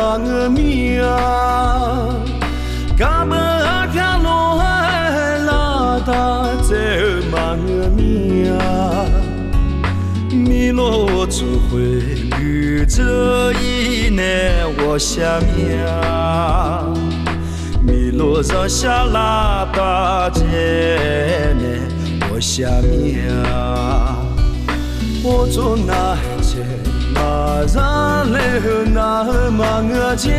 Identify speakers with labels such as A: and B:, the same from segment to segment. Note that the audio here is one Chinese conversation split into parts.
A: mang mia ca bờ ca lo la ta che mang mia mi lo zu hui与这一年我下面米罗上下拉大街呢我下面我做那些那让来那忙个街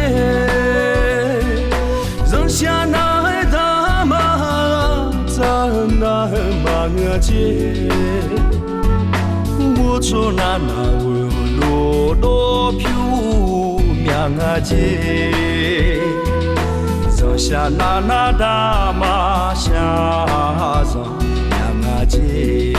A: 扔下那大马在那忙个街我做那罗罗飘苗个街扔下那大马下上苗个街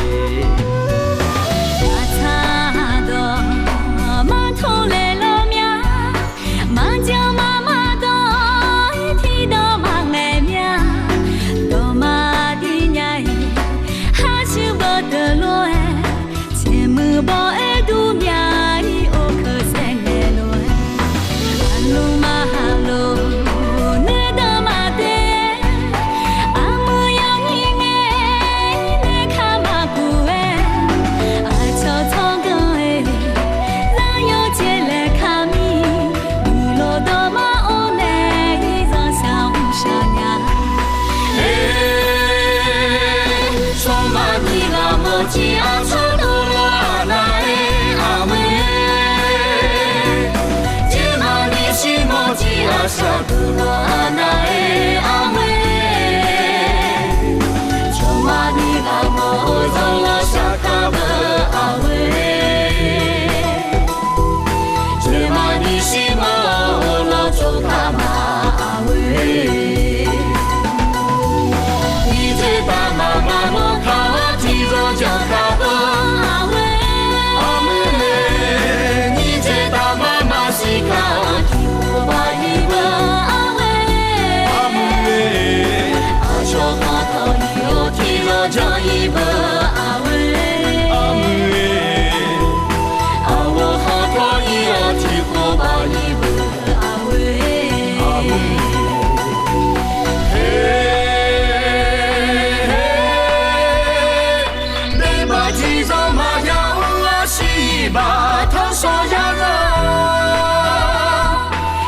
B: 西巴头烧羊肉，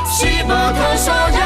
B: 西巴头烧羊肉。